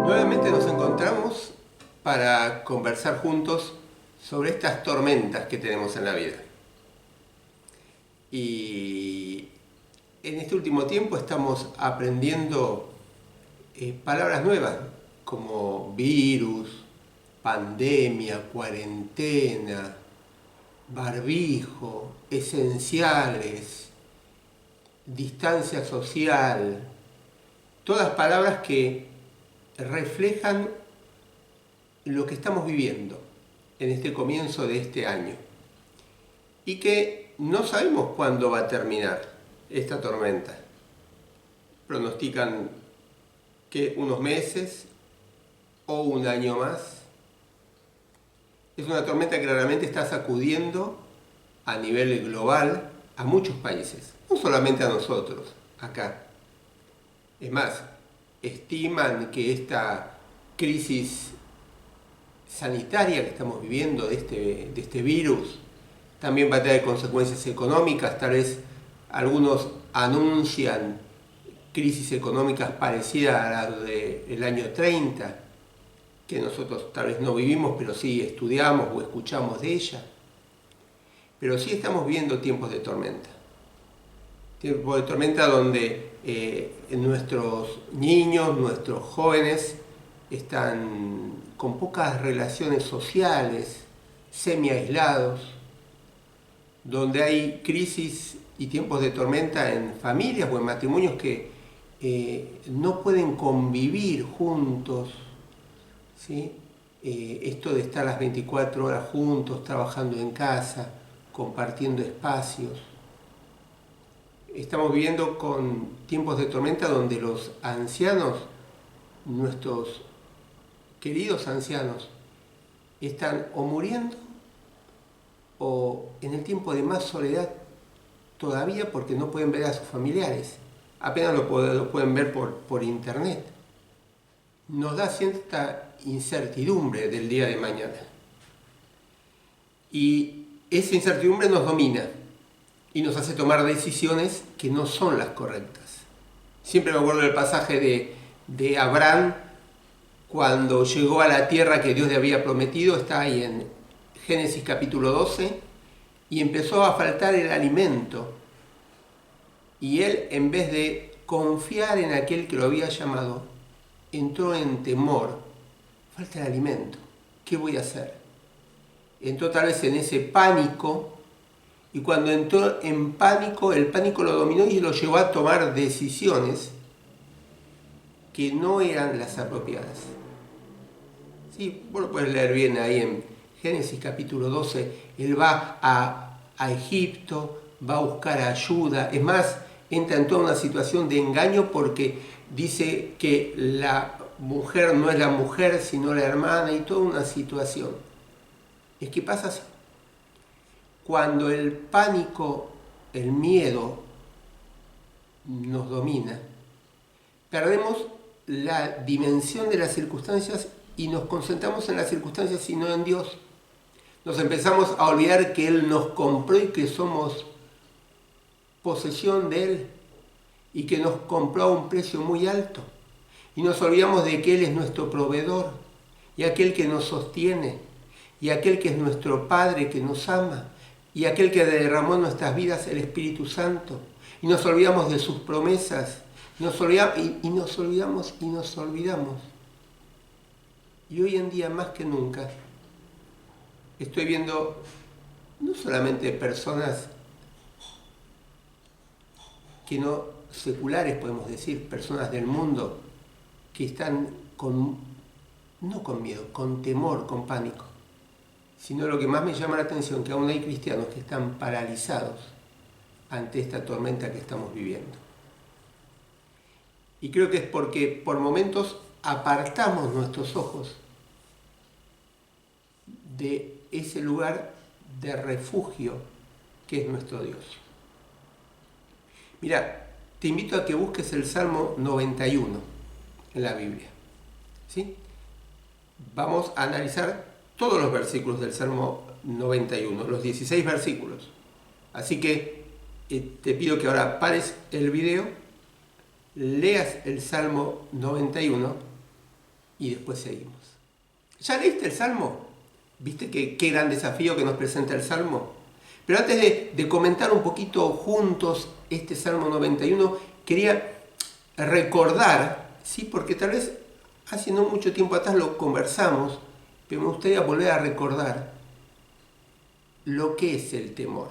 Nuevamente nos encontramos para conversar juntos sobre estas tormentas que tenemos en la vida. Y en este último tiempo estamos aprendiendo palabras nuevas como virus, pandemia, cuarentena, barbijo, esenciales, distancia social, todas palabras que reflejan lo que estamos viviendo en este comienzo de este año y que no sabemos cuándo va a terminar esta tormenta. Pronostican que unos meses o un año más. Es una tormenta que claramente está sacudiendo a nivel global a muchos países, no solamente a nosotros, acá. Es más, estiman que esta crisis sanitaria que estamos viviendo de este virus también va a tener consecuencias económicas. Tal vez algunos anuncian crisis económicas parecidas a las del año 30, que nosotros tal vez no vivimos, pero sí estudiamos o escuchamos de ella. Pero sí estamos viendo tiempos de tormenta. Tiempos de tormenta donde nuestros niños, nuestros jóvenes están con pocas relaciones sociales, semi-aislados, donde hay crisis y tiempos de tormenta en familias o en matrimonios que no pueden convivir juntos, ¿sí? Esto de estar las 24 horas juntos, trabajando en casa, compartiendo espacios. Estamos viviendo con tiempos de tormenta donde los ancianos, nuestros queridos ancianos, están o muriendo o en el tiempo de más soledad todavía porque no pueden ver a sus familiares. Apenas lo pueden ver por internet. Nos da cierta incertidumbre del día de mañana. Y esa incertidumbre nos domina y nos hace tomar decisiones que no son las correctas. Siempre me acuerdo del pasaje de Abraham cuando llegó a la tierra que Dios le había prometido. Está ahí en Génesis capítulo 12, y empezó a faltar el alimento. Y él, en vez de confiar en aquel que lo había llamado, entró en temor. Falta el alimento, ¿qué voy a hacer? Entró tal vez en ese pánico. Y cuando entró en pánico, el pánico lo dominó y lo llevó a tomar decisiones que no eran las apropiadas. Sí, vos lo puedes leer bien ahí en Génesis capítulo 12. Él va a Egipto, va a buscar ayuda. Es más, entra en toda una situación de engaño porque dice que la mujer no es la mujer, sino la hermana, y toda una situación. Es que pasa así. Cuando el pánico, el miedo nos domina, perdemos la dimensión de las circunstancias y nos concentramos en las circunstancias y no en Dios. Nos empezamos a olvidar que Él nos compró y que somos posesión de Él y que nos compró a un precio muy alto. Y nos olvidamos de que Él es nuestro proveedor y aquel que nos sostiene y aquel que es nuestro Padre que nos ama y aquel que derramó en nuestras vidas el Espíritu Santo. Y nos olvidamos de sus promesas. Nos olvidamos. Y hoy en día, más que nunca, estoy viendo no solamente personas que no seculares, podemos decir, personas del mundo, que están no con miedo, con temor, con pánico, sino lo que más me llama la atención, que aún hay cristianos que están paralizados ante esta tormenta que estamos viviendo. Y creo que es porque por momentos apartamos nuestros ojos de ese lugar de refugio que es nuestro Dios. Mira, te invito a que busques el Salmo 91 en la Biblia, ¿sí? Vamos a analizar todos los versículos del Salmo 91, los 16 versículos. Así que te pido que ahora pares el video, leas el Salmo 91 y después seguimos. ¿Ya leíste el Salmo? ¿Viste qué gran desafío que nos presenta el Salmo? Pero antes de comentar un poquito juntos este Salmo 91, quería recordar, ¿sí? Porque tal vez hace no mucho tiempo atrás lo conversamos, pero me gustaría volver a recordar lo que es el temor.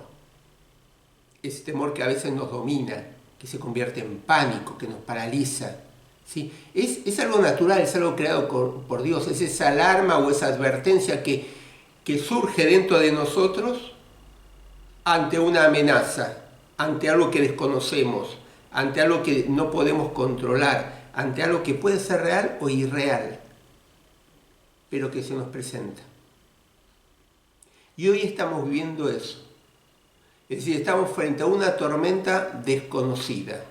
Ese temor que a veces nos domina, que se convierte en pánico, que nos paraliza. ¿Sí? Es algo natural, es algo creado por Dios, es esa alarma o esa advertencia que surge dentro de nosotros ante una amenaza, ante algo que desconocemos, ante algo que no podemos controlar, ante algo que puede ser real o irreal, pero que se nos presenta. Y hoy estamos viviendo eso. Es decir, estamos frente a una tormenta desconocida,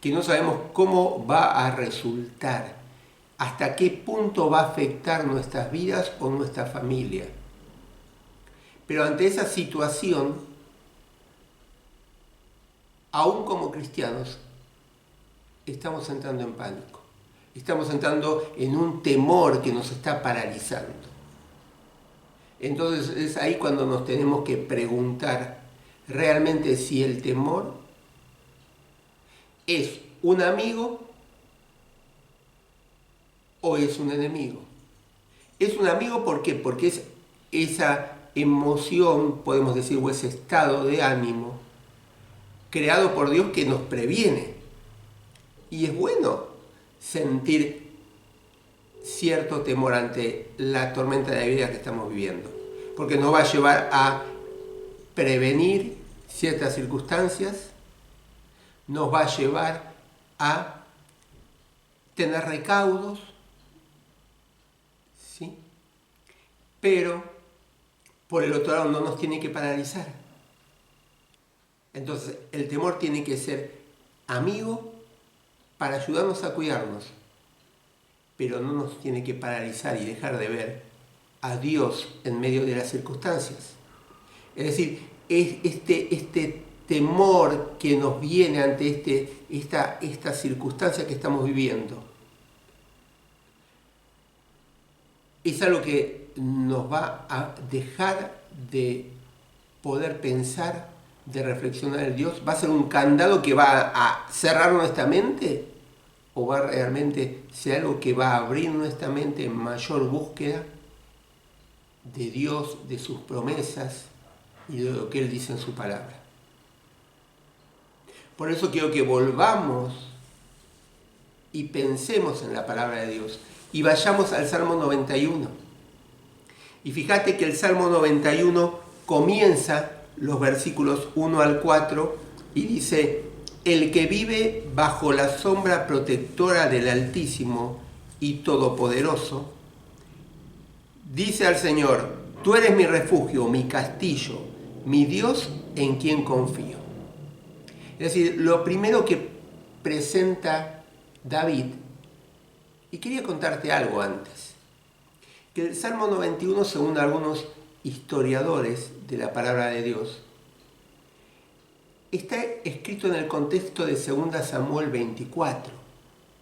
que no sabemos cómo va a resultar, hasta qué punto va a afectar nuestras vidas o nuestra familia. Pero ante esa situación, aún como cristianos, estamos entrando en pánico. Estamos entrando en un temor que nos está paralizando. Entonces es ahí cuando nos tenemos que preguntar realmente si el temor es un amigo o es un enemigo. Es un amigo, ¿por qué? Porque es esa emoción, podemos decir, o ese estado de ánimo creado por Dios que nos previene. Y es bueno sentir cierto temor ante la tormenta de vida que estamos viviendo, porque nos va a llevar a prevenir ciertas circunstancias, nos va a llevar a tener recaudos, ¿sí? Pero por el otro lado no nos tiene que paralizar. Entonces el temor tiene que ser amigo para ayudarnos a cuidarnos, pero no nos tiene que paralizar y dejar de ver a Dios en medio de las circunstancias. Es decir, es este temor que nos viene ante esta circunstancia que estamos viviendo es algo que nos va a dejar de poder pensar, de reflexionar en Dios. ¿Va a ser un candado que va a cerrar nuestra mente? ¿O va realmente ser algo que va a abrir nuestra mente en mayor búsqueda de Dios, de sus promesas y de lo que Él dice en su palabra? Por eso quiero que volvamos y pensemos en la palabra de Dios y vayamos al Salmo 91. Y fíjate que el Salmo 91 comienza los versículos 1 al 4 y dice: el que vive bajo la sombra protectora del Altísimo y Todopoderoso, dice al Señor: tú eres mi refugio, mi castillo, mi Dios en quien confío. Es decir, lo primero que presenta David, y quería contarte algo antes, que el Salmo 91, según algunos historiadores de la palabra de Dios, está escrito en el contexto de 2 Samuel 24.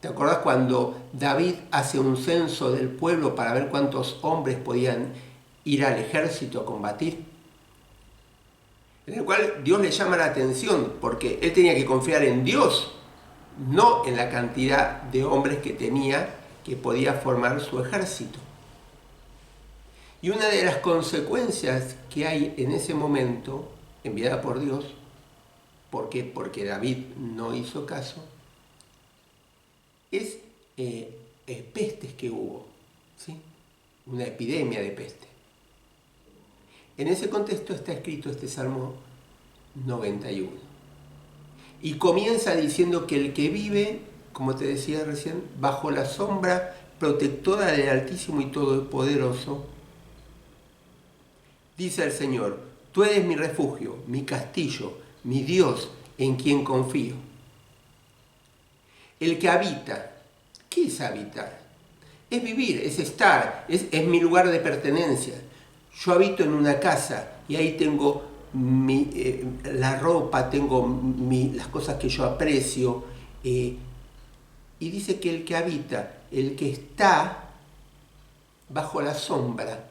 ¿Te acordás cuando David hace un censo del pueblo para ver cuántos hombres podían ir al ejército a combatir? En el cual Dios le llama la atención, porque él tenía que confiar en Dios, no en la cantidad de hombres que tenía, que podía formar su ejército. Y una de las consecuencias que hay en ese momento, enviada por Dios, ¿por qué? Porque David no hizo caso, es pestes que hubo, ¿sí? Una epidemia de peste. En ese contexto está escrito este Salmo 91. Y comienza diciendo que el que vive, como te decía recién, bajo la sombra protectora del Altísimo y Todopoderoso, dice el Señor: tú eres mi refugio, mi castillo, mi Dios en quien confío. El que habita, ¿qué es habitar? Es vivir, es estar, es mi lugar de pertenencia. Yo habito en una casa y ahí tengo la ropa, tengo las cosas que yo aprecio. Y dice que el que habita, el que está bajo la sombra.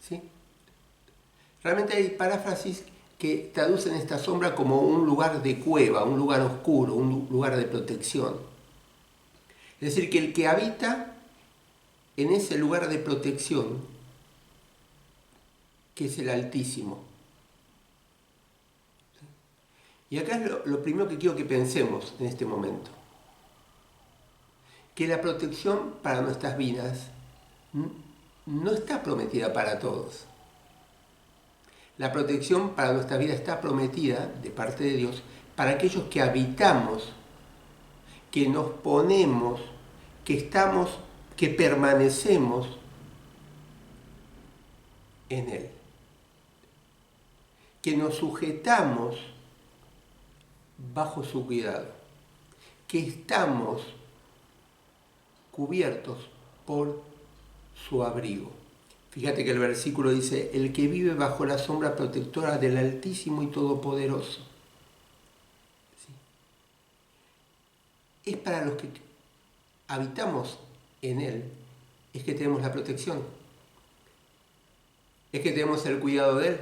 ¿Sí? Realmente hay paráfrasis que traducen esta sombra como un lugar de cueva, un lugar oscuro, un lugar de protección. Es decir, que el que habita en ese lugar de protección, que es el Altísimo. Y acá es lo primero que quiero que pensemos en este momento. Que la protección para nuestras vidas no está prometida para todos. La protección para nuestra vida está prometida de parte de Dios para aquellos que habitamos, que nos ponemos, que estamos, que permanecemos en Él. Que nos sujetamos bajo su cuidado. Que estamos cubiertos por su abrigo. Fíjate que el versículo dice, el que vive bajo la sombra protectora del Altísimo y Todopoderoso. ¿Sí? Es para los que habitamos en Él, es que tenemos la protección, es que tenemos el cuidado de Él.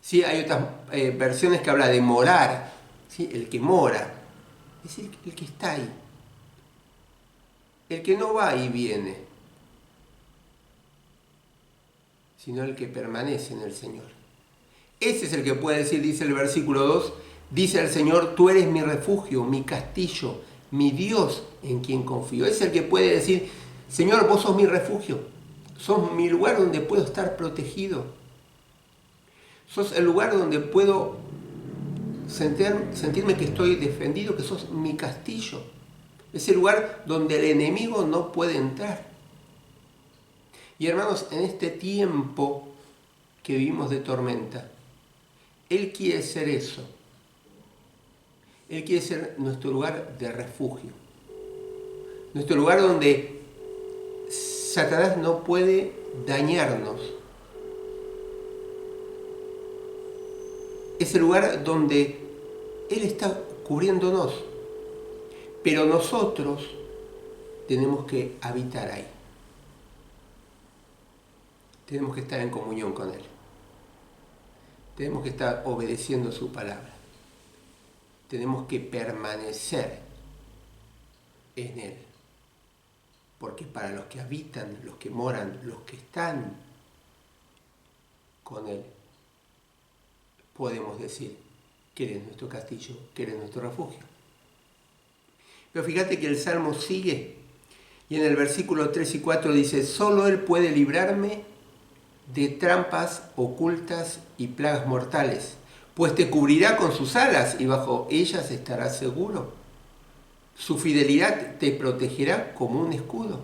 Sí, hay otras versiones que habla de morar, ¿sí? El que mora, es decir, el que está ahí, el que no va y viene, sino el que permanece en el Señor. Ese es el que puede decir, dice el versículo 2, dice el Señor, tú eres mi refugio, mi castillo, mi Dios en quien confío. Es el que puede decir, Señor, vos sos mi refugio, sos mi lugar donde puedo estar protegido, sos el lugar donde puedo sentirme que estoy defendido, que sos mi castillo, es el lugar donde el enemigo no puede entrar. Y hermanos, en este tiempo que vivimos de tormenta, Él quiere ser eso. Él quiere ser nuestro lugar de refugio. Nuestro lugar donde Satanás no puede dañarnos. Es el lugar donde Él está cubriéndonos. Pero nosotros tenemos que habitar ahí. Tenemos que estar en comunión con Él. Tenemos que estar obedeciendo su palabra. Tenemos que permanecer en Él. Porque para los que habitan, los que moran, los que están con Él, podemos decir que Él es nuestro castillo, que Él es nuestro refugio. Pero fíjate que el Salmo sigue y en el versículo 3 y 4 dice, solo Él puede librarme de trampas ocultas y plagas mortales, pues te cubrirá con sus alas y bajo ellas estarás seguro. Su fidelidad te protegerá como un escudo.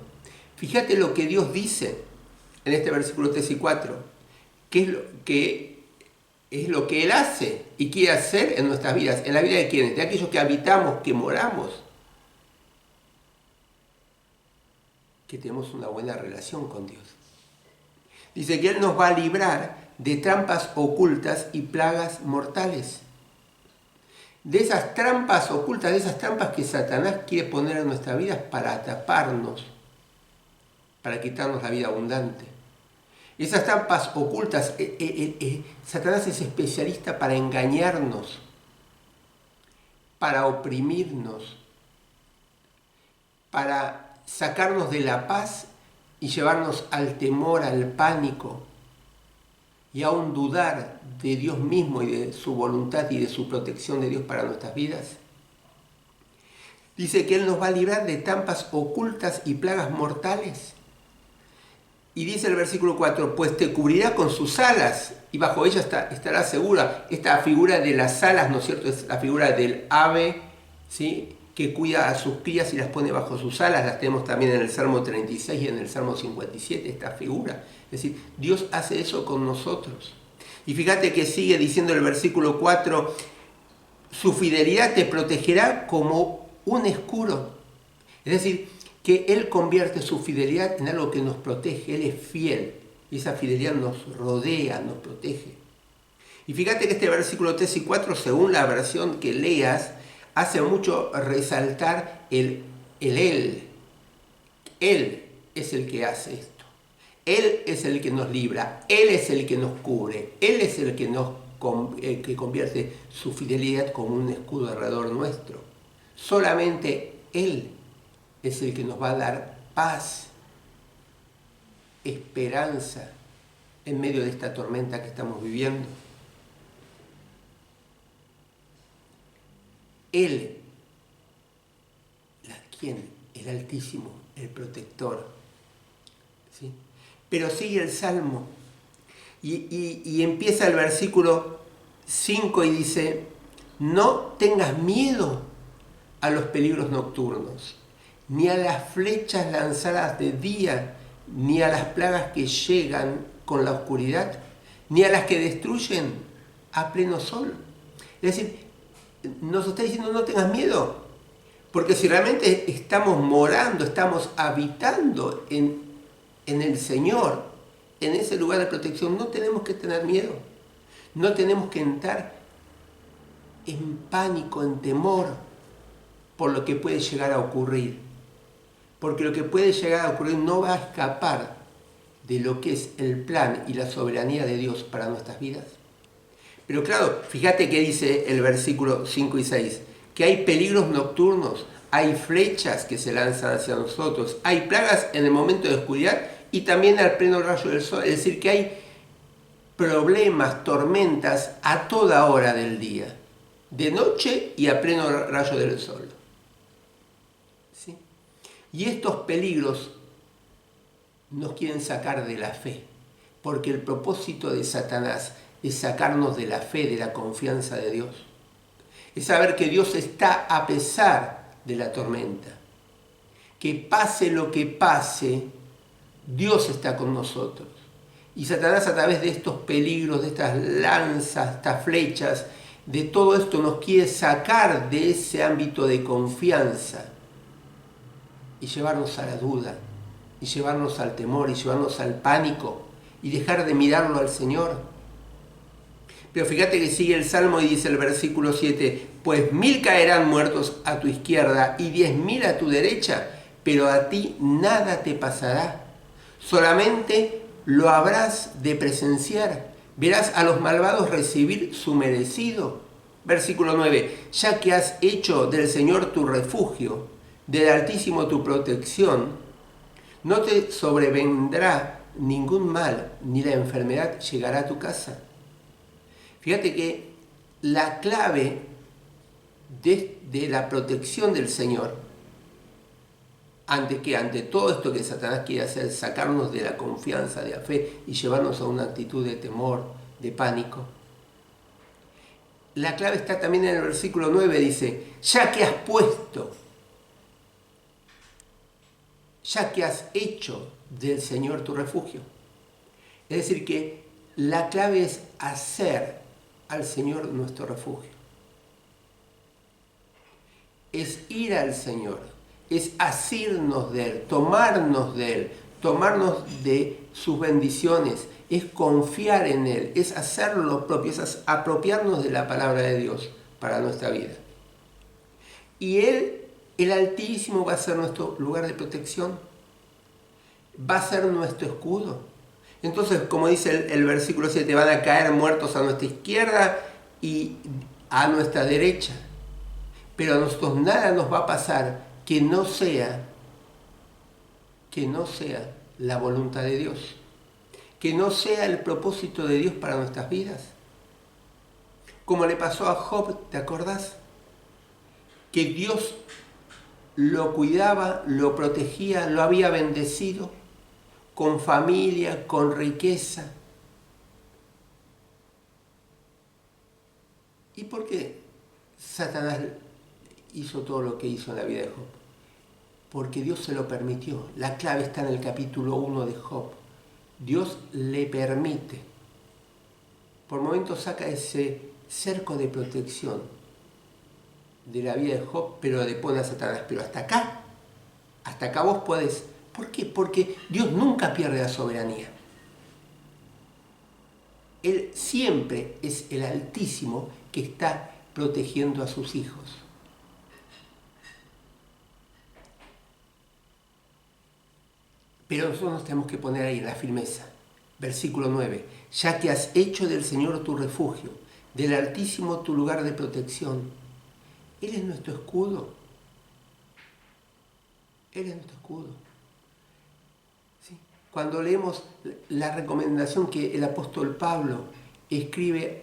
Fíjate lo que Dios dice en este versículo 3 y 4, que es lo que Él hace y quiere hacer en nuestras vidas, en la vida de quienes, de aquellos que habitamos, que moramos, que tenemos una buena relación con Dios. Dice que Él nos va a librar de trampas ocultas y plagas mortales. De esas trampas ocultas, de esas trampas que Satanás quiere poner en nuestras vidas para atraparnos, para quitarnos la vida abundante. Esas trampas ocultas, Satanás es especialista para engañarnos, para oprimirnos, para sacarnos de la paz y llevarnos al temor, al pánico, y aún dudar de Dios mismo y de su voluntad y de su protección de Dios para nuestras vidas. Dice que Él nos va a librar de trampas ocultas y plagas mortales. Y dice el versículo 4, pues te cubrirá con sus alas y bajo ella estará segura. Esta figura de las alas, ¿no es cierto? Es la figura del ave, ¿sí?, que cuida a sus crías y las pone bajo sus alas. Las tenemos también en el Salmo 36 y en el Salmo 57, esta figura. Es decir, Dios hace eso con nosotros. Y fíjate que sigue diciendo el versículo 4, su fidelidad te protegerá como un escudo. Es decir, que Él convierte su fidelidad en algo que nos protege. Él es fiel y esa fidelidad nos rodea, nos protege. Y fíjate que este versículo 3 y 4, según la versión que leas, hace mucho resaltar el Él. Él es el que hace esto. Él es el que nos libra, Él es el que nos cubre, Él es el que que convierte su fidelidad como un escudo alrededor nuestro. Solamente Él es el que nos va a dar paz, esperanza en medio de esta tormenta que estamos viviendo. Él, ¿quién? El Altísimo, el protector. ¿Sí? Pero sigue el Salmo y empieza el versículo 5 y dice: no tengas miedo a los peligros nocturnos, ni a las flechas lanzadas de día, ni a las plagas que llegan con la oscuridad, ni a las que destruyen a pleno sol. Es decir, nos está diciendo no tengas miedo, porque si realmente estamos morando, estamos habitando en el Señor, en ese lugar de protección, no tenemos que tener miedo, no tenemos que entrar en pánico, en temor por lo que puede llegar a ocurrir, porque lo que puede llegar a ocurrir no va a escapar de lo que es el plan y la soberanía de Dios para nuestras vidas. Pero claro, fíjate que dice el versículo 5 y 6, que hay peligros nocturnos, hay flechas que se lanzan hacia nosotros, hay plagas en el momento de oscuridad y también al pleno rayo del sol. Es decir, que hay problemas, tormentas a toda hora del día, de noche y a pleno rayo del sol. ¿Sí? Y estos peligros nos quieren sacar de la fe, porque el propósito de Satanás es sacarnos de la fe, de la confianza de Dios. Es saber que Dios está a pesar de la tormenta. Que pase lo que pase, Dios está con nosotros. Y Satanás, a través de estos peligros, de estas lanzas, estas flechas, de todo esto nos quiere sacar de ese ámbito de confianza y llevarnos a la duda, y llevarnos al temor, y llevarnos al pánico, y dejar de mirarlo al Señor. Pero fíjate que sigue el Salmo y dice el versículo 7, pues 1000 caerán muertos a tu izquierda y 10.000 a tu derecha, pero a ti nada te pasará. Solamente lo habrás de presenciar. Verás a los malvados recibir su merecido. Versículo 9, ya que has hecho del Señor tu refugio, del Altísimo tu protección, no te sobrevendrá ningún mal, ni la enfermedad llegará a tu casa. Fíjate que la clave de la protección del Señor, ante todo esto que Satanás quiere hacer, sacarnos de la confianza, de la fe y llevarnos a una actitud de temor, de pánico. La clave está también en el versículo 9, dice, ya que has puesto, ya que has hecho del Señor tu refugio. Es decir, que la clave es hacer al Señor nuestro refugio. Es ir al Señor, es asirnos de Él, tomarnos de sus bendiciones, es confiar en Él, es hacerlo lo propio, es apropiarnos de la palabra de Dios para nuestra vida. Y Él, el Altísimo, va a ser nuestro lugar de protección, va a ser nuestro escudo. Entonces, como dice el versículo 7, van a caer muertos a nuestra izquierda y a nuestra derecha. Pero a nosotros nada nos va a pasar que no sea la voluntad de Dios, que no sea el propósito de Dios para nuestras vidas. Como le pasó a Job, ¿te acordás? Que Dios lo cuidaba, lo protegía, lo había bendecido, con familia, con riqueza. ¿Y por qué Satanás hizo todo lo que hizo en la vida de Job? Porque Dios se lo permitió. La clave está en el capítulo 1 de Job. Dios le permite. Por momentos saca ese cerco de protección de la vida de Job, pero le pone a Satanás. Pero hasta acá vos podés. ¿Por qué? Porque Dios nunca pierde la soberanía. Él siempre es el Altísimo que está protegiendo a sus hijos. Pero nosotros nos tenemos que poner ahí la firmeza. Versículo 9. Ya que has hecho del Señor tu refugio, del Altísimo tu lugar de protección. Él es nuestro escudo. Él es nuestro escudo. ¿Sí? Cuando leemos la recomendación que el apóstol Pablo escribe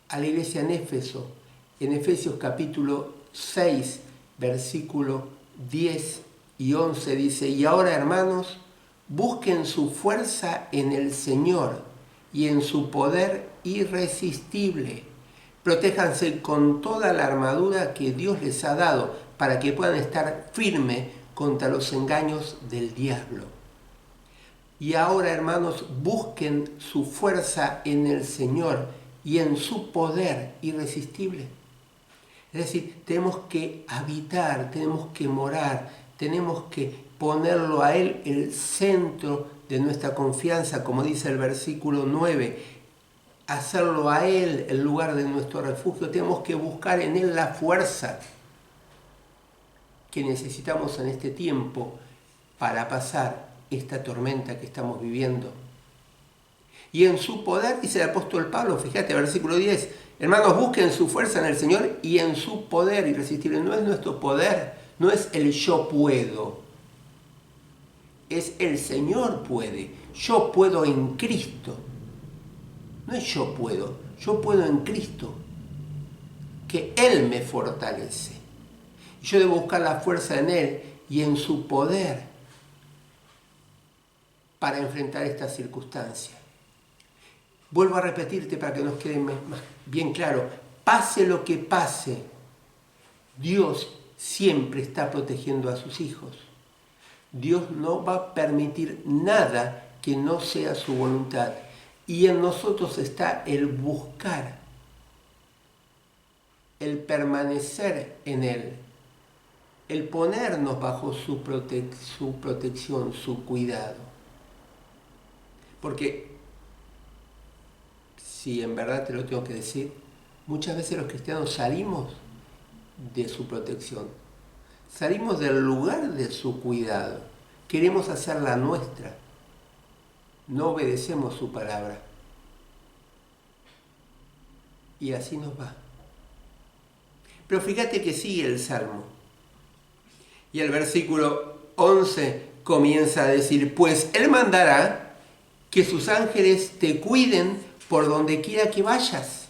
a la iglesia en Éfeso, en Efesios capítulo 6, versículo 10 y 11, dice: y ahora, hermanos, busquen su fuerza en el Señor y en su poder irresistible. Protéjanse con toda la armadura que Dios les ha dado para que puedan estar firmes contra los engaños del diablo. Y ahora, hermanos, busquen su fuerza en el Señor y en su poder irresistible. Es decir, tenemos que habitar, tenemos que morar, tenemos que ponerlo a Él el centro de nuestra confianza, como dice el versículo 9, hacerlo a Él el lugar de nuestro refugio. Tenemos que buscar en Él la fuerza que necesitamos en este tiempo para pasar esta tormenta que estamos viviendo. Y en su poder, dice el apóstol Pablo, fíjate, versículo 10, hermanos, busquen su fuerza en el Señor y en su poder irresistible. No es nuestro poder, no es el yo puedo, es el Señor puede. Yo puedo en Cristo. No es yo puedo en Cristo, que Él me fortalece. Yo debo buscar la fuerza en Él y en su poder para enfrentar esta circunstancia. Vuelvo a repetirte para que nos quede bien claro. Pase lo que pase, Dios siempre está protegiendo a sus hijos. Dios no va a permitir nada que no sea su voluntad. Y en nosotros está el buscar, el permanecer en Él, el ponernos bajo su protección, su cuidado. Porque, si en verdad te lo tengo que decir, muchas veces los cristianos salimos de su protección, salimos del lugar de su cuidado, queremos hacer la nuestra, no obedecemos su palabra. Y así nos va. Pero fíjate que sigue el Salmo. Y el versículo 11 comienza a decir: pues Él mandará que sus ángeles te cuiden por donde quiera que vayas.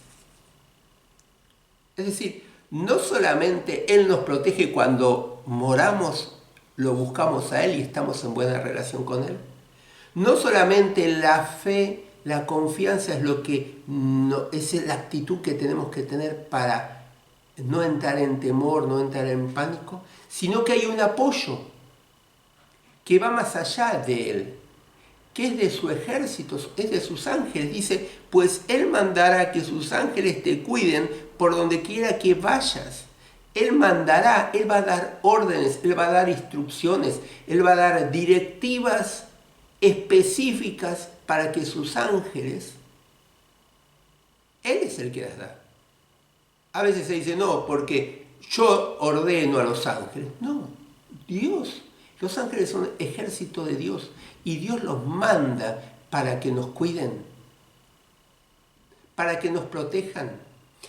Es decir, no solamente Él nos protege cuando moramos, lo buscamos a Él y estamos en buena relación con Él. No solamente la fe, la confianza es lo que es la actitud que tenemos que tener para no entrar en temor, no entrar en pánico, sino que hay un apoyo que va más allá de Él, que es de su ejército, es de sus ángeles. Dice: pues Él mandará que sus ángeles te cuiden por donde quiera que vayas. Él mandará, Él va a dar órdenes, Él va a dar instrucciones, Él va a dar directivas específicas para que sus ángeles, Él es el que las da. A veces se dice: no, porque yo ordeno a los ángeles. No, Dios. Los ángeles son ejército de Dios y Dios los manda para que nos cuiden, para que nos protejan.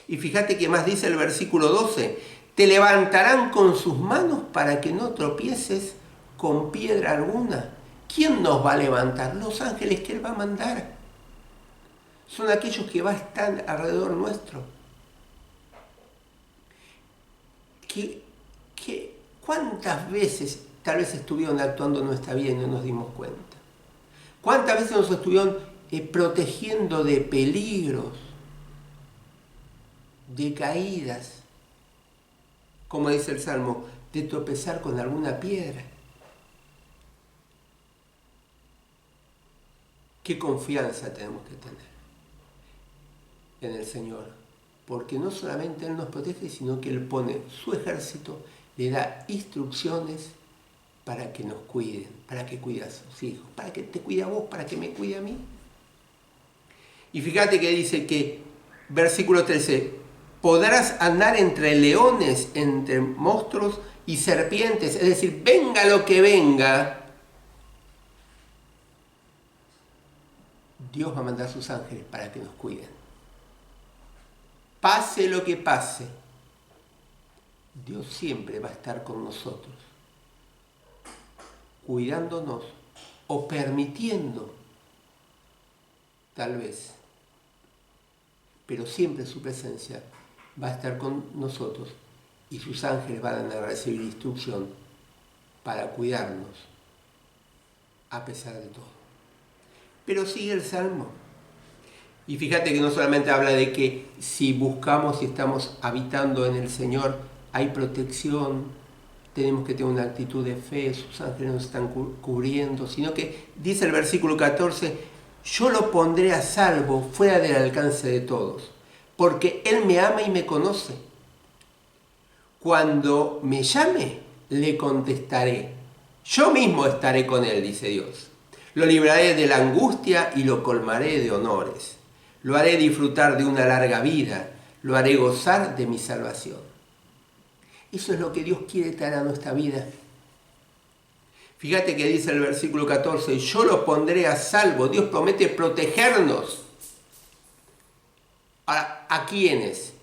Y fíjate que más dice el versículo 12: te levantarán con sus manos para que no tropieces con piedra alguna. ¿Quién nos va a levantar? Los ángeles que Él va a mandar. Son aquellos que van a estar alrededor nuestro. ¿Cuántas veces tal vez estuvieron actuando en nuestra vida y no nos dimos cuenta? ¿Cuántas veces nos estuvieron protegiendo de peligros, de caídas, como dice el Salmo, de tropezar con alguna piedra? ¿Qué confianza tenemos que tener en el Señor? Porque no solamente Él nos protege, sino que Él pone su ejército, le da instrucciones para que nos cuiden, para que cuide a sus hijos, para que te cuide a vos, para que me cuide a mí. Y fíjate que dice que, versículo 13, podrás andar entre leones, entre monstruos y serpientes, es decir, venga lo que venga, Dios va a mandar sus ángeles para que nos cuiden. Pase lo que pase, Dios siempre va a estar con nosotros, cuidándonos o permitiendo, tal vez, pero siempre su presencia va a estar con nosotros y sus ángeles van a recibir instrucción para cuidarnos a pesar de todo. Pero sigue el Salmo. Y fíjate que no solamente habla de que si buscamos y estamos habitando en el Señor, hay protección, tenemos que tener una actitud de fe, sus ángeles nos están cubriendo, sino que dice el versículo 14, yo lo pondré a salvo fuera del alcance de todos, porque Él me ama y me conoce. Cuando me llame, le contestaré. Yo mismo estaré con Él, dice Dios. Lo libraré de la angustia y lo colmaré de honores. Lo haré disfrutar de una larga vida, lo haré gozar de mi salvación. Eso es lo que Dios quiere traer a nuestra vida. Fíjate que dice el versículo 14, yo lo pondré a salvo. Dios promete protegernos. Ahora, ¿a quiénes?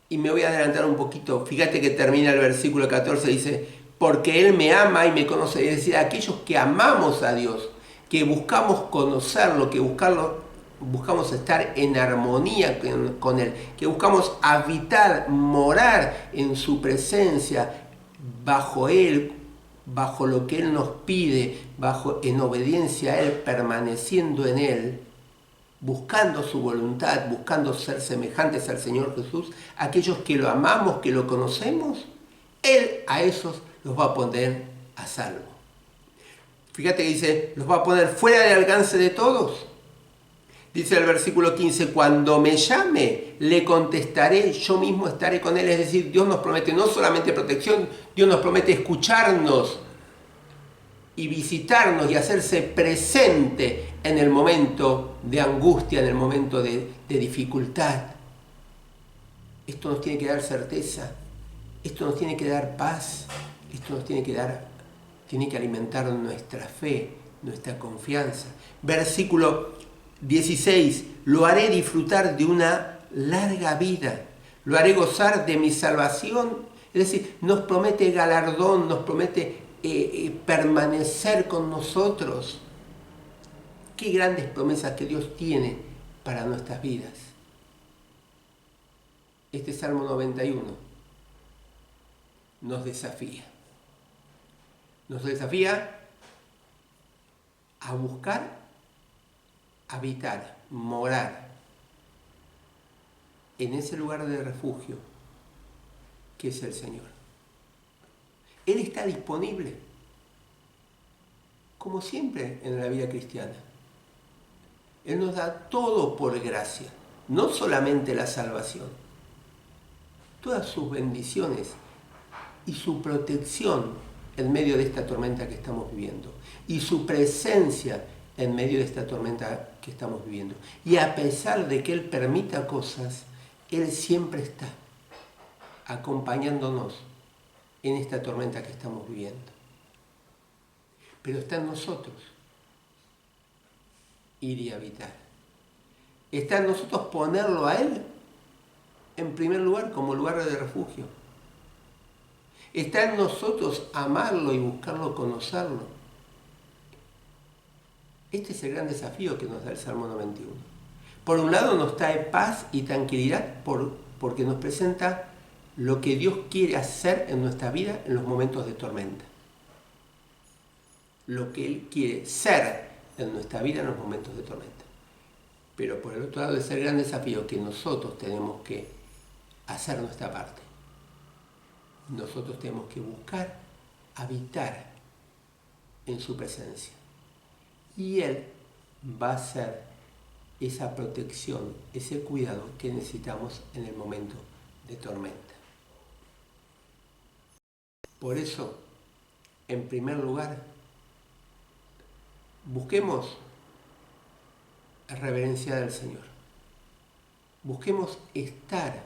Y me voy a adelantar un poquito. Fíjate que termina el versículo 14, dice, porque Él me ama y me conoce. Es decir, aquellos que amamos a Dios, que buscamos conocerlo, que buscamos estar en armonía con Él, que buscamos habitar, morar en su presencia, bajo Él, bajo lo que Él nos pide, en obediencia a Él, permaneciendo en Él, buscando su voluntad, buscando ser semejantes al Señor Jesús, aquellos que lo amamos, que lo conocemos, Él a esos los va a poner a salvo. Fíjate que dice, los va a poner fuera del alcance de todos. Dice el versículo 15, cuando me llame, le contestaré, yo mismo estaré con Él. Es decir, Dios nos promete no solamente protección, Dios nos promete escucharnos y visitarnos y hacerse presente en el momento de angustia, en el momento de dificultad. Esto nos tiene que dar certeza, esto nos tiene que dar paz, esto nos tiene que alimentar nuestra fe, nuestra confianza. Versículo 16, lo haré disfrutar de una larga vida, lo haré gozar de mi salvación. Es decir, nos promete galardón, nos promete permanecer con nosotros. Qué grandes promesas que Dios tiene para nuestras vidas. Este Salmo 91 nos desafía. Nos desafía a buscar, habitar, morar en ese lugar de refugio que es el Señor. Él está disponible, como siempre en la vida cristiana. Él nos da todo por gracia, no solamente la salvación, todas sus bendiciones y su protección en medio de esta tormenta que estamos viviendo, y su presencia en medio de esta tormenta que estamos viviendo. Y a pesar de que Él permita cosas, Él siempre está acompañándonos en esta tormenta que estamos viviendo. Pero está en nosotros ir y habitar. Está en nosotros ponerlo a Él en primer lugar como lugar de refugio. Está en nosotros amarlo y buscarlo, conocerlo. Este es el gran desafío que nos da el Salmo 91. Por un lado nos trae paz y tranquilidad porque nos presenta lo que Dios quiere hacer en nuestra vida en los momentos de tormenta. Lo que Él quiere ser en nuestra vida en los momentos de tormenta. Pero por el otro lado es el gran desafío que nosotros tenemos que hacer nuestra parte. Nosotros tenemos que buscar habitar en su presencia. Y Él va a ser esa protección, ese cuidado que necesitamos en el momento de tormenta. Por eso, en primer lugar, busquemos reverenciar al Señor. Busquemos estar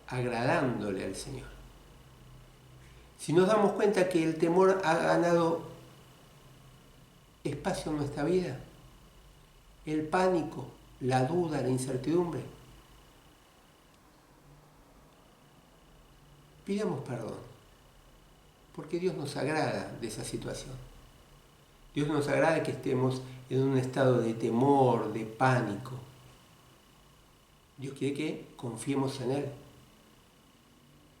agradándole al Señor. Si nos damos cuenta que el temor ha ganado espacio en nuestra vida, el pánico, la duda, la incertidumbre, pidamos perdón, porque Dios nos agrada de esa situación. Dios nos agrada que estemos en un estado de temor, de pánico. Dios quiere que confiemos en Él,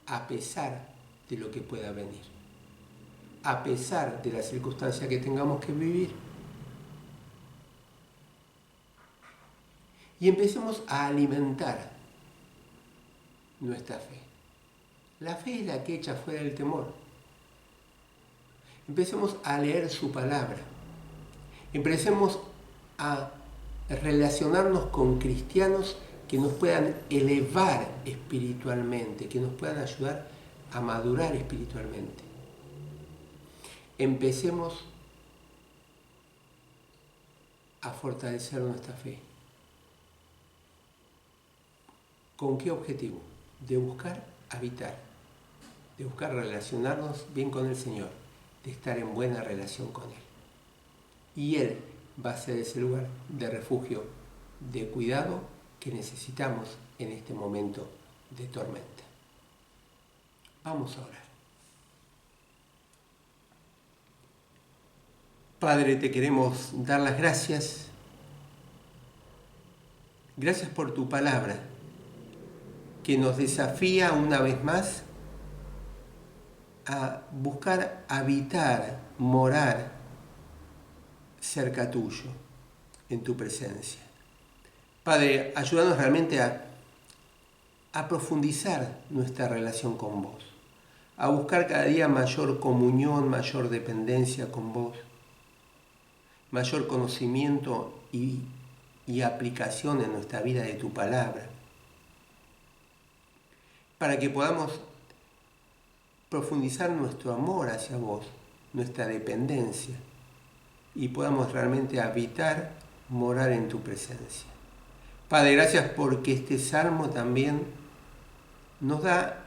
a pesar de lo que pueda venir, a pesar de la circunstancia que tengamos que vivir. Y empecemos a alimentar nuestra fe. La fe es la que echa fuera el temor. Empecemos a leer su palabra. Empecemos a relacionarnos con cristianos que nos puedan elevar espiritualmente, que nos puedan ayudar a madurar espiritualmente. Empecemos a fortalecer nuestra fe. ¿Con qué objetivo? De buscar habitar, de buscar relacionarnos bien con el Señor, de estar en buena relación con Él. Y Él va a ser ese lugar de refugio, de cuidado que necesitamos en este momento de tormenta. Vamos a orar. Padre, te queremos dar las gracias. Gracias por tu palabra, que nos desafía una vez más a buscar habitar, morar cerca tuyo, en tu presencia. Padre, ayúdanos realmente a profundizar nuestra relación con vos, a buscar cada día mayor comunión, mayor dependencia con vos, mayor conocimiento y aplicación en nuestra vida de tu palabra, para que podamos profundizar nuestro amor hacia vos, nuestra dependencia, y podamos realmente habitar, morar en tu presencia. Padre, gracias porque este salmo también nos da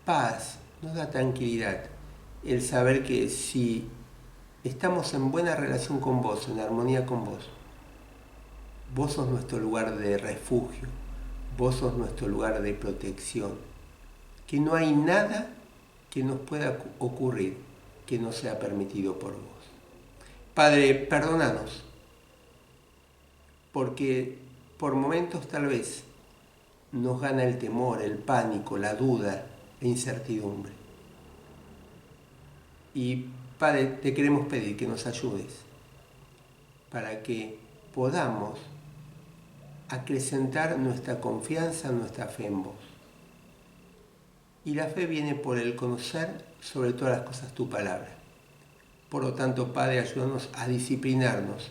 paz, nos da tranquilidad, el saber que si estamos en buena relación con vos, en armonía con vos, vos sos nuestro lugar de refugio, vos sos nuestro lugar de protección, que no hay nada que nos pueda ocurrir que no sea permitido por vos. Padre, perdónanos, porque por momentos tal vez nos gana el temor, el pánico, la duda, la incertidumbre. Y Padre, te queremos pedir que nos ayudes para que podamos acrecentar nuestra confianza, nuestra fe en vos. Y la fe viene por el conocer sobre todas las cosas tu palabra. Por lo tanto, Padre, ayúdanos a disciplinarnos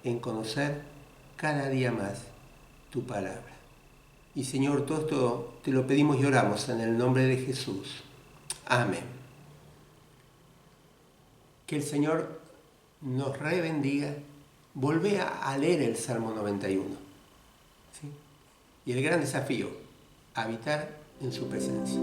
en conocer cada día más tu palabra. Y Señor, todo esto te lo pedimos y oramos en el nombre de Jesús. Amén. Que el Señor nos bendiga. Volvé a leer el Salmo 91. ¿Sí? Y el gran desafío, habitar en su presencia.